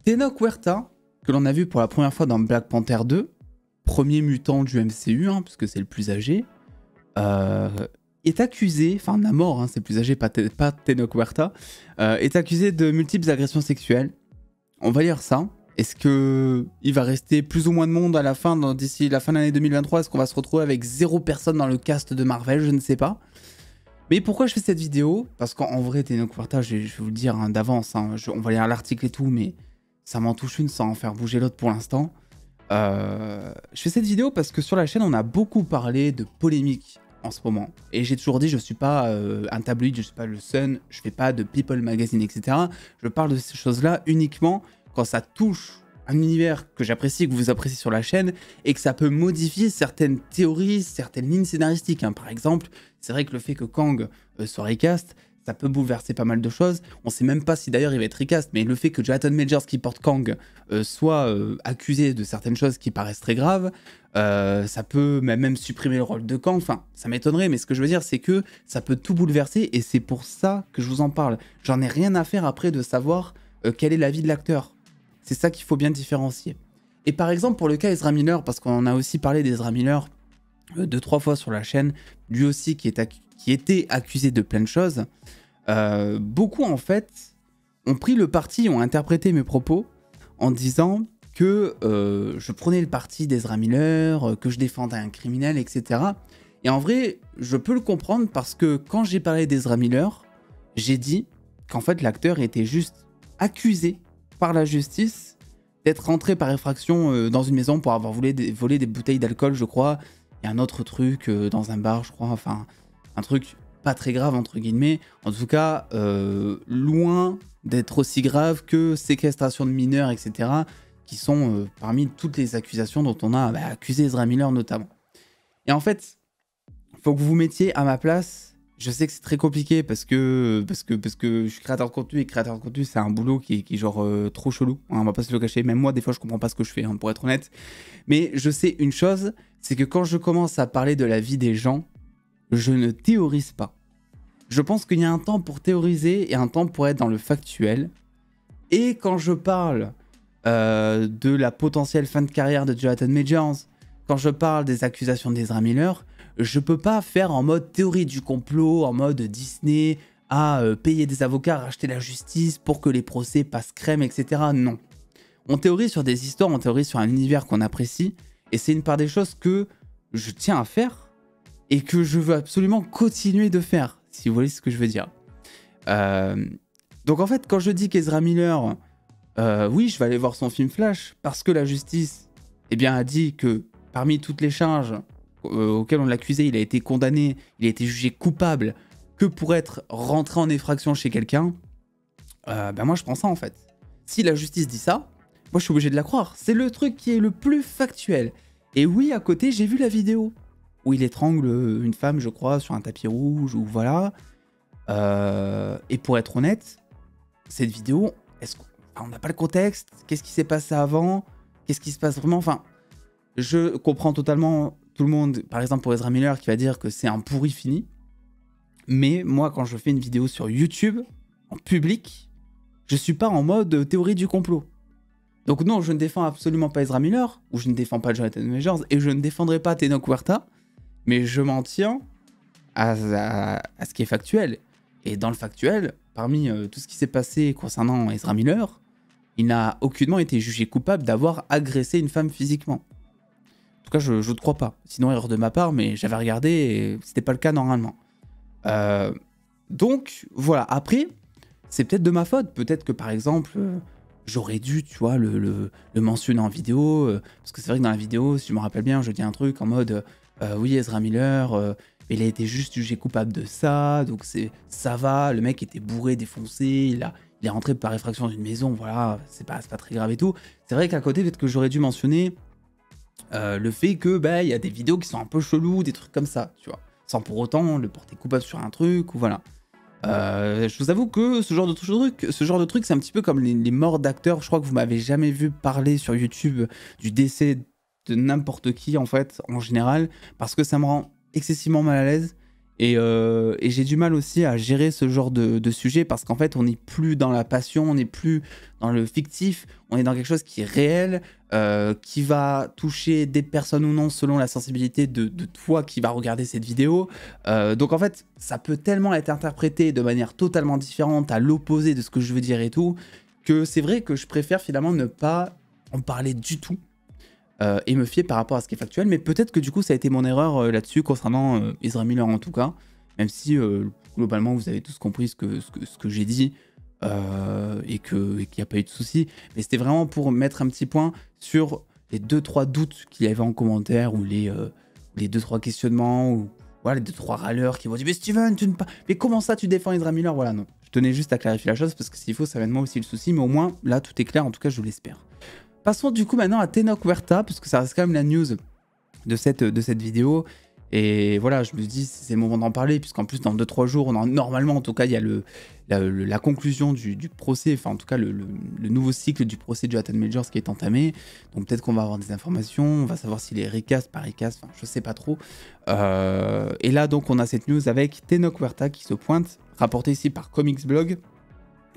Tenoch Huerta, que l'on a vu pour la première fois dans Black Panther 2, premier mutant du MCU, hein, puisque c'est le plus âgé, est accusé, enfin Namor, hein, c'est le plus âgé, pas Tenoch Huerta, est accusé de multiples agressions sexuelles. On va lire ça. Est-ce qu'il va rester plus ou moins de monde à la fin, d'ici la fin de l'année 2023? Est-ce qu'on va se retrouver avec 0 personne dans le cast de Marvel? Je ne sais pas. Mais pourquoi je fais cette vidéo? Parce qu'en vrai, Tenoch Huerta, je vais vous le dire hein, d'avance, hein, on va lire l'article et tout, mais ça m'en touche une sans en faire bouger l'autre pour l'instant. Je fais cette vidéo parce que sur la chaîne, on a beaucoup parlé de polémique en ce moment. Et j'ai toujours dit, je ne suis pas un tabloïd, je ne suis pas le Sun, je ne fais pas de People Magazine, etc. Je parle de ces choses-là uniquement quand ça touche un univers que j'apprécie, que vous appréciez sur la chaîne, et que ça peut modifier certaines théories, certaines lignes scénaristiques. Hein. Par exemple, c'est vrai que le fait que Kang soit recast, ça peut bouleverser pas mal de choses. On sait même pas si d'ailleurs il va être recast, mais le fait que Jonathan Majors qui porte Kang soit accusé de certaines choses qui paraissent très graves, ça peut même supprimer le rôle de Kang. Enfin, ça m'étonnerait, mais ce que je veux dire, c'est que ça peut tout bouleverser, et c'est pour ça que je vous en parle. J'en ai rien à faire après de savoir quel est l'avis de l'acteur. C'est ça qu'il faut bien différencier. Et par exemple, pour le cas Ezra Miller, parce qu'on a aussi parlé d'Ezra Miller 2-3 fois sur la chaîne, lui aussi qui était accusé de plein de choses, beaucoup en fait ont pris le parti, ont interprété mes propos en disant que je prenais le parti d'Ezra Miller, que je défendais un criminel, etc. Et en vrai, je peux le comprendre parce que quand j'ai parlé d'Ezra Miller, j'ai dit qu'en fait l'acteur était juste accusé par la justice d'être rentré par effraction dans une maison pour avoir volé des bouteilles d'alcool, je crois, et un autre truc dans un bar, je crois, enfin, un truc pas très grave, entre guillemets, en tout cas, loin d'être aussi grave que séquestration de mineurs, etc., qui sont parmi toutes les accusations dont on a accusé Ezra Miller notamment. Et en fait, il faut que vous vous mettiez à ma place. Je sais que c'est très compliqué parce que je suis créateur de contenu, et créateur de contenu, c'est un boulot qui est genre trop chelou. Hein, on va pas se le cacher. Même moi, des fois, je comprends pas ce que je fais, hein, pour être honnête. Mais je sais une chose, c'est que quand je commence à parler de la vie des gens, je ne théorise pas. Je pense qu'il y a un temps pour théoriser et un temps pour être dans le factuel. Et quand je parle de la potentielle fin de carrière de Jonathan Majors, quand je parle des accusations d'Ezra Miller, je peux pas faire en mode théorie du complot, en mode Disney, à payer des avocats, racheter la justice pour que les procès passent crème, etc. Non. On théorise sur des histoires, on théorise sur un univers qu'on apprécie, et c'est une part des choses que je tiens à faire, et que je veux absolument continuer de faire, si vous voyez ce que je veux dire. Donc en fait, quand je dis qu'Ezra Miller, oui, je vais aller voir son film Flash, parce que la justice a dit que parmi toutes les charges auquel on l'accusait, il a été condamné, il a été jugé coupable que pour être rentré en effraction chez quelqu'un, moi je prends ça en fait. Si la justice dit ça, moi je suis obligé de la croire. C'est le truc qui est le plus factuel. Et oui, à côté, j'ai vu la vidéo où il étrangle une femme, je crois, sur un tapis rouge, ou voilà. Et pour être honnête, cette vidéo, on n'a pas le contexte, qu'est-ce qui s'est passé avant, qu'est-ce qui se passe vraiment, enfin, je comprends totalement tout le monde, par exemple pour Ezra Miller, qui va dire que c'est un pourri fini. Mais moi, quand je fais une vidéo sur YouTube, en public, je suis pas en mode théorie du complot. Donc non, je ne défends absolument pas Ezra Miller, ou je ne défends pas Jonathan Majors, et je ne défendrai pas Tenoch Huerta, mais je m'en tiens à ce qui est factuel. Et dans le factuel, parmi tout ce qui s'est passé concernant Ezra Miller, il n'a aucunement été jugé coupable d'avoir agressé une femme physiquement. En tout cas, je ne te crois pas. Sinon, erreur de ma part, mais j'avais regardé et c'était pas le cas normalement. Donc, voilà. Après, c'est peut-être de ma faute. Peut-être que, par exemple, j'aurais dû, tu vois, le mentionner en vidéo. Parce que c'est vrai que dans la vidéo, si je me rappelle bien, je dis un truc en mode oui, Ezra Miller, il a été juste jugé coupable de ça. Donc, ça va. Le mec était bourré, défoncé. Il est rentré par effraction d'une maison. Voilà, c'est pas très grave et tout. C'est vrai qu'à côté, peut-être que j'aurais dû mentionner le fait que il y a des vidéos qui sont un peu cheloues, des trucs comme ça, tu vois, sans pour autant le porter coupable sur un truc ou voilà. Je vous avoue que ce genre de truc, c'est un petit peu comme les morts d'acteurs. Je crois que vous m'avez jamais vu parler sur YouTube du décès de n'importe qui en fait, en général, parce que ça me rend excessivement mal à l'aise Et j'ai du mal aussi à gérer ce genre de sujet parce qu'en fait, on n'est plus dans la passion, on n'est plus dans le fictif, on est dans quelque chose qui est réel, qui va toucher des personnes ou non selon la sensibilité de toi qui va regarder cette vidéo. Donc en fait, ça peut tellement être interprété de manière totalement différente, à l'opposé de ce que je veux dire et tout, que c'est vrai que je préfère finalement ne pas en parler du tout. Et me fier par rapport à ce qui est factuel, mais peut-être que du coup ça a été mon erreur là-dessus concernant Ezra Miller en tout cas, même si globalement vous avez tous compris ce que j'ai dit et qu'il n'y a pas eu de souci, mais c'était vraiment pour mettre un petit point sur les 2-3 doutes qu'il y avait en commentaire ou les 2-3 questionnements ou voilà, les 2-3 râleurs qui vont dire mais Steven, mais comment ça tu défends Ezra Miller? Voilà, non, je tenais juste à clarifier la chose parce que s'il faut ça va être moi aussi le souci, mais au moins là tout est clair, en tout cas je l'espère. Passons du coup maintenant à Tenoch Huerta, parce que ça reste quand même la news de cette vidéo. Et voilà, je me dis, c'est le moment d'en parler, puisqu'en plus, dans 2-3 jours, normalement, en tout cas, il y a la conclusion du procès, enfin, en tout cas, le nouveau cycle du procès de Jonathan Majors qui est entamé. Donc, peut-être qu'on va avoir des informations, on va savoir s'il est recast, pas recast, enfin, je sais pas trop. Et là, donc, on a cette news avec Tenoch Huerta qui se pointe, rapportée ici par Comics Blog,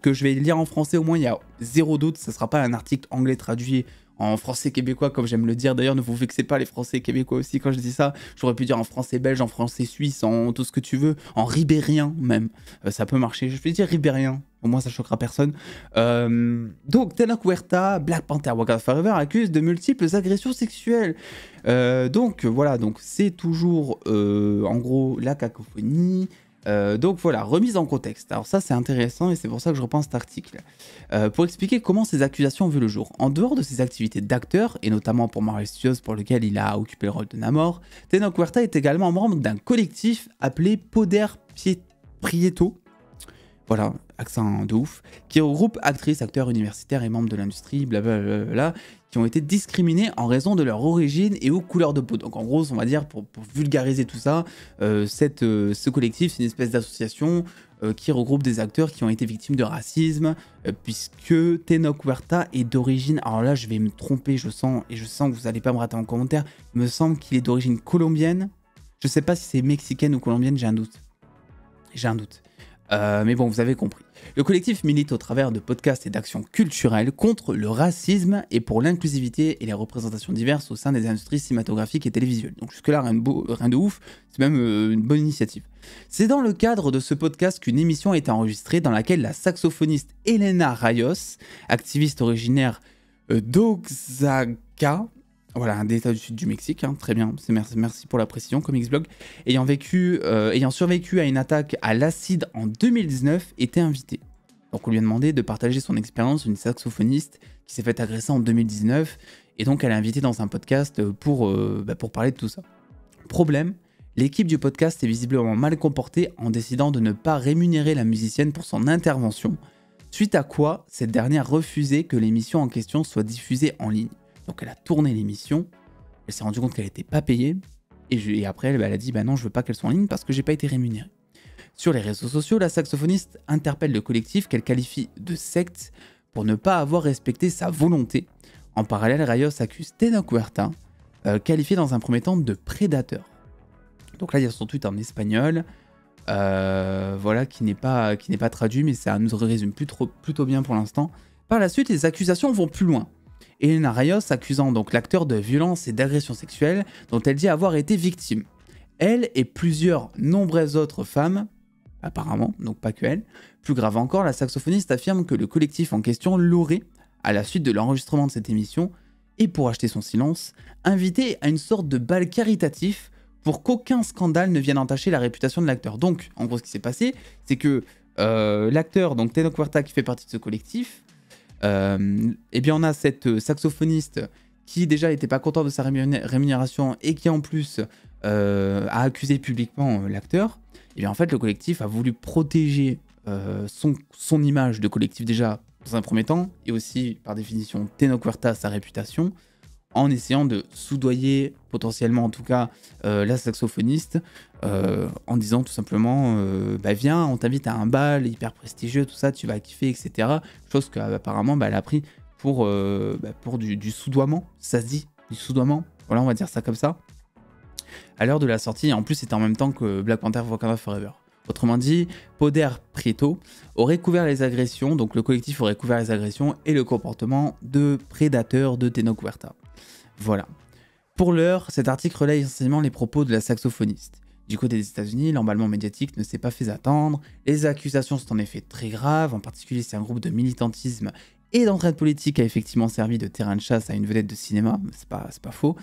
que je vais lire en français, au moins il y a zéro doute, ça sera pas un article anglais traduit en français québécois comme j'aime le dire. D'ailleurs, ne vous vexez pas les français québécois aussi quand je dis ça, j'aurais pu dire en français belge, en français suisse, en tout ce que tu veux, en ribérien même, ça peut marcher, je vais dire ribérien, au moins ça choquera personne. Donc Tenoch Huerta, Black Panther Wakanda Forever accuse de multiples agressions sexuelles. Donc voilà, donc c'est toujours en gros la cacophonie. Donc voilà, remise en contexte. Alors ça c'est intéressant et c'est pour ça que je reprends cet article. Pour expliquer comment ces accusations ont vu le jour. En dehors de ses activités d'acteur, et notamment pour Marvel Studios pour lequel il a occupé le rôle de Namor, Tenoch Huerta est également membre d'un collectif appelé Poder Prieto. Voilà, accent de ouf, qui regroupe actrices, acteurs universitaires et membres de l'industrie, blablabla, qui ont été discriminés en raison de leur origine et aux couleurs de peau. Donc en gros, on va dire, pour vulgariser tout ça, ce collectif, c'est une espèce d'association qui regroupe des acteurs qui ont été victimes de racisme, puisque Tenoch Huerta est d'origine, alors là je vais me tromper, je sens que vous n'allez pas me rater en commentaire, il me semble qu'il est d'origine colombienne, je sais pas si c'est mexicaine ou colombienne, j'ai un doute. Mais bon, vous avez compris. Le collectif milite au travers de podcasts et d'actions culturelles contre le racisme et pour l'inclusivité et les représentations diverses au sein des industries cinématographiques et télévisuelles. Donc jusque-là, rien de ouf, c'est même une bonne initiative. C'est dans le cadre de ce podcast qu'une émission a été enregistrée dans laquelle la saxophoniste Elena Rayos, activiste originaire d'Oaxaca, voilà, un état du sud du Mexique, hein, très bien, merci pour la précision, Comics Blog, ayant survécu à une attaque à l'acide en 2019, était invité. Donc on lui a demandé de partager son expérience d'une saxophoniste qui s'est fait agresser en 2019, et donc elle est invitée dans un podcast pour parler de tout ça. Problème, l'équipe du podcast est visiblement mal comportée en décidant de ne pas rémunérer la musicienne pour son intervention, suite à quoi cette dernière refusait que l'émission en question soit diffusée en ligne. Donc elle a tourné l'émission, elle s'est rendue compte qu'elle n'était pas payée, et après elle a dit bah non, je veux pas qu'elle soit en ligne parce que j'ai pas été rémunérée. Sur les réseaux sociaux, la saxophoniste interpelle le collectif qu'elle qualifie de secte pour ne pas avoir respecté sa volonté. En parallèle, Rayos accuse Tenoch Huerta, qualifié dans un premier temps de prédateur. Donc là il y a son tweet en espagnol, voilà, qui n'est pas traduit, mais ça nous résume plutôt bien pour l'instant. Par la suite, les accusations vont plus loin. Elena Rayos accusant donc l'acteur de violence et d'agression sexuelle dont elle dit avoir été victime. Elle et plusieurs nombreuses autres femmes, apparemment, donc pas que elle. Plus grave encore, la saxophoniste affirme que le collectif en question l'aurait, à la suite de l'enregistrement de cette émission, et pour acheter son silence, invité à une sorte de bal caritatif pour qu'aucun scandale ne vienne entacher la réputation de l'acteur. Donc, en gros, ce qui s'est passé, c'est que l'acteur, donc Tenoch Huerta, qui fait partie de ce collectif, et bien on a cette saxophoniste qui déjà n'était pas content de sa rémunération et qui en plus a accusé publiquement l'acteur. Et bien en fait le collectif a voulu protéger son image de collectif déjà dans un premier temps, et aussi par définition Tenoch Huerta, sa réputation, en essayant de soudoyer potentiellement en tout cas la saxophoniste, en disant tout simplement bah viens, on t'invite à un bal hyper prestigieux, tout ça, tu vas kiffer, etc. Chose qu'apparemment elle a pris pour du soudoiement, ça se dit, du soudoiement, voilà, on va dire ça comme ça. à l'heure de la sortie, et en plus c'était en même temps que Black Panther Wakanda Forever. Autrement dit, Poder Prieto aurait couvert les agressions, donc le collectif aurait couvert les agressions et le comportement de prédateur de Tenoch Huerta. Voilà. Pour l'heure, cet article relaie essentiellement les propos de la saxophoniste. Du côté des États-Unis, l'emballement médiatique ne s'est pas fait attendre. Les accusations sont en effet très graves, en particulier si un groupe de militantisme et d'entraide politique a effectivement servi de terrain de chasse à une vedette de cinéma, c'est pas faux,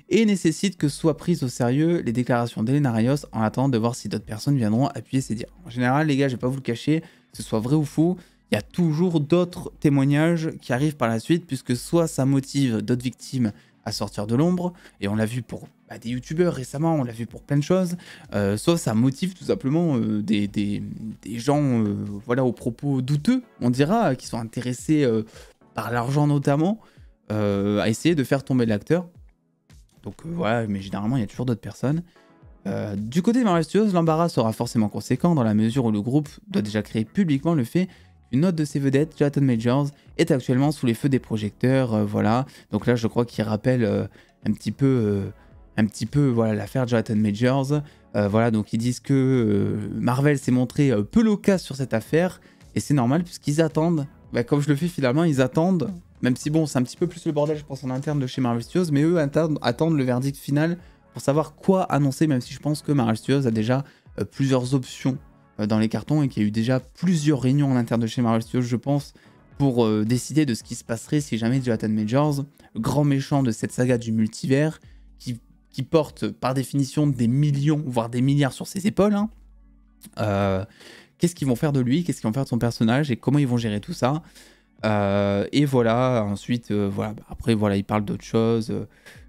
et nécessite que soient prises au sérieux les déclarations d'Helena Rayos en attendant de voir si d'autres personnes viendront appuyer ses dires. En général, les gars, je vais pas vous le cacher, que ce soit vrai ou faux, il y a toujours d'autres témoignages qui arrivent par la suite, puisque soit ça motive d'autres victimes à sortir de l'ombre, et on l'a vu pour des youtubeurs récemment, on l'a vu pour plein de choses, soit ça motive tout simplement des gens voilà, aux propos douteux, on dira, qui sont intéressés par l'argent notamment, à essayer de faire tomber l'acteur. Donc voilà, mais généralement il y a toujours d'autres personnes. Du côté de Marvel Studios, l'embarras sera forcément conséquent dans la mesure où le groupe doit déjà créer publiquement le fait qu'une autre de ses vedettes, Jonathan Majors, est actuellement sous les feux des projecteurs, voilà. Donc là je crois qu'il rappelle un petit peu voilà, l'affaire Jonathan Majors. Voilà, donc ils disent que Marvel s'est montré peu loquace sur cette affaire, et c'est normal puisqu'ils attendent, comme je le fais finalement, ils attendent, même si bon, c'est un petit peu plus le bordel, je pense, en interne de chez Marvel Studios, mais eux attendent le verdict final pour savoir quoi annoncer, même si je pense que Marvel Studios a déjà plusieurs options dans les cartons et qu'il y a eu déjà plusieurs réunions en interne de chez Marvel Studios, je pense, pour décider de ce qui se passerait si jamais Jonathan Majors, le grand méchant de cette saga du multivers, qui porte par définition des millions, voire des milliards sur ses épaules, qu'est-ce qu'ils vont faire de lui, qu'est-ce qu'ils vont faire de son personnage et comment ils vont gérer tout ça. Et voilà, ensuite, voilà, après, voilà, ils parlent d'autres choses.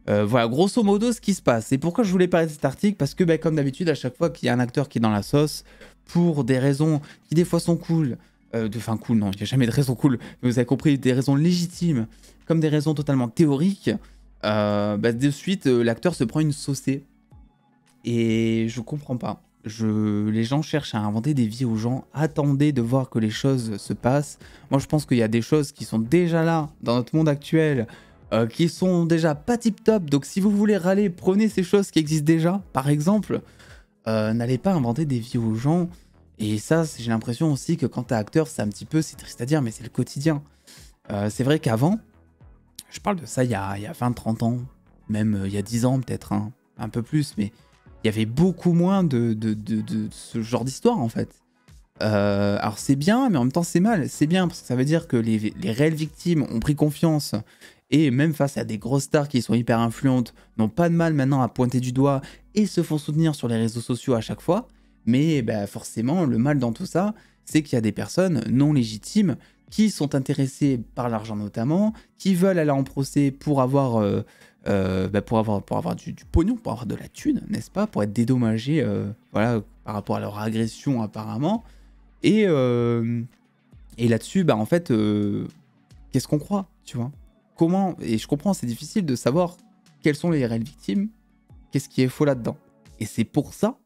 Voilà, grosso modo, ce qui se passe. Et pourquoi je voulais parler de cet article? Parce que, comme d'habitude, à chaque fois qu'il y a un acteur qui est dans la sauce, pour des raisons qui des fois sont cool, cool, non, il n'y a jamais de raisons cool, mais vous avez compris, des raisons légitimes, comme des raisons totalement théoriques, de suite, l'acteur se prend une saucée. Et je comprends pas. Les gens cherchent à inventer des vies aux gens. Attendez de voir que les choses se passent. Moi, je pense qu'il y a des choses qui sont déjà là, dans notre monde actuel, qui sont déjà pas tip-top. Donc, si vous voulez râler, prenez ces choses qui existent déjà. Par exemple, n'allez pas inventer des vies aux gens. Et ça, j'ai l'impression aussi que quand t'es acteur, c'est un petit peu, c'est triste à dire, mais c'est le quotidien. C'est vrai qu'avant, je parle de ça il y a 20-30 ans, même il y a 10 ans peut-être, hein, un peu plus, mais il y avait beaucoup moins de ce genre d'histoire en fait. Alors c'est bien, mais en même temps c'est mal. C'est bien parce que ça veut dire que les réelles victimes ont pris confiance et même face à des grosses stars qui sont hyper influentes, n'ont pas de mal maintenant à pointer du doigt et se font soutenir sur les réseaux sociaux à chaque fois. Mais forcément, le mal dans tout ça, c'est qu'il y a des personnes non légitimes qui sont intéressés par l'argent notamment, qui veulent aller en procès pour avoir, pour avoir du pognon, pour avoir de la thune, n'est-ce pas, pour être dédommagés voilà, par rapport à leur agression apparemment. Et là-dessus, en fait, qu'est-ce qu'on croit, tu vois? Comment, et je comprends, c'est difficile de savoir quelles sont les réelles victimes, qu'est-ce qui est faux là-dedans. Et c'est pour ça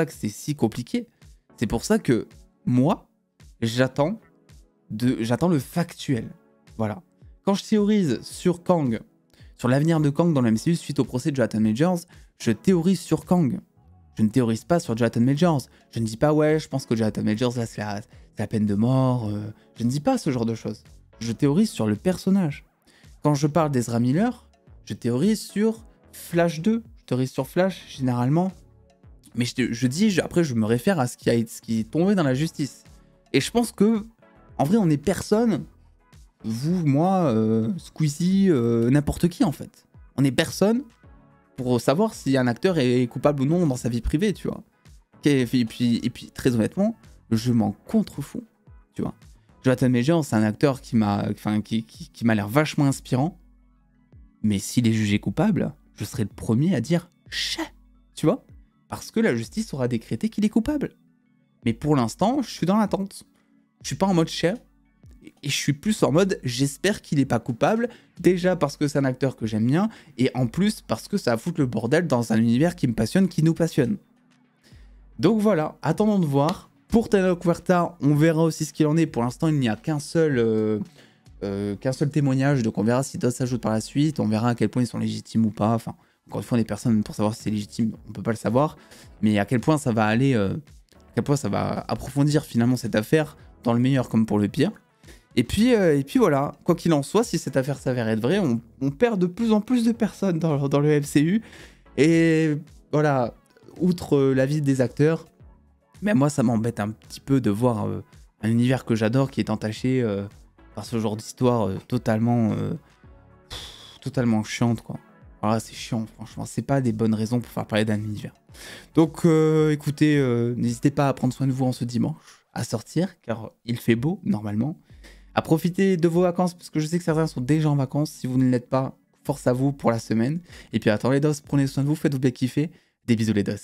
que c'est si compliqué. C'est pour ça que moi, j'attends le factuel. Voilà. Quand je théorise sur Kang, sur l'avenir de Kang dans le MCU suite au procès de Jonathan Majors, je théorise sur Kang. Je ne théorise pas sur Jonathan Majors. Je ne dis pas, ouais, je pense que Jonathan Majors, là, c'est la peine de mort. Je ne dis pas ce genre de choses. Je théorise sur le personnage. Quand je parle d'Ezra Miller, je théorise sur Flash 2. Je théorise sur Flash, généralement. Mais après, je me réfère à ce qui est tombé dans la justice. Et je pense que, en vrai, on est personne, vous, moi, Squeezie, n'importe qui, en fait. On est personne pour savoir si un acteur est coupable ou non dans sa vie privée, tu vois. Et puis très honnêtement, je m'en contrefous, tu vois. Jonathan Majors, c'est un acteur qui m'a l'air vachement inspirant. Mais s'il est jugé coupable, je serai le premier à dire « chais », tu vois. Parce que la justice aura décrété qu'il est coupable. Mais pour l'instant, je suis dans l'attente. Je suis pas en mode chais. Et je suis plus en mode j'espère qu'il est pas coupable. Déjà parce que c'est un acteur que j'aime bien. Et en plus parce que ça va foutre le bordel dans un univers qui me passionne, qui nous passionne. Donc voilà, attendons de voir. Pour Tenoch Huerta, on verra aussi ce qu'il en est. Pour l'instant, il n'y a qu'un seul témoignage. Donc on verra si d'autres s'ajoutent par la suite. On verra à quel point ils sont légitimes ou pas. Enfin, encore une fois, on est personne pour savoir si c'est légitime, on peut pas le savoir, mais à quel point ça va aller, à quel point ça va approfondir finalement cette affaire, dans le meilleur comme pour le pire. Et puis voilà, quoi qu'il en soit, si cette affaire s'avère être vraie, on perd de plus en plus de personnes dans le MCU. Et voilà, outre la vie des acteurs, mais moi ça m'embête un petit peu de voir un univers que j'adore qui est entaché par ce genre d'histoire totalement chiante, quoi. Voilà, c'est chiant, franchement, c'est pas des bonnes raisons pour faire parler d'un univers. Donc écoutez, n'hésitez pas à prendre soin de vous en ce dimanche, à sortir, car il fait beau normalement. À profiter de vos vacances, parce que je sais que certains sont déjà en vacances. Si vous ne l'êtes pas, force à vous pour la semaine. Et puis attends les dos, prenez soin de vous, faites-vous bien kiffer. Des bisous les dos.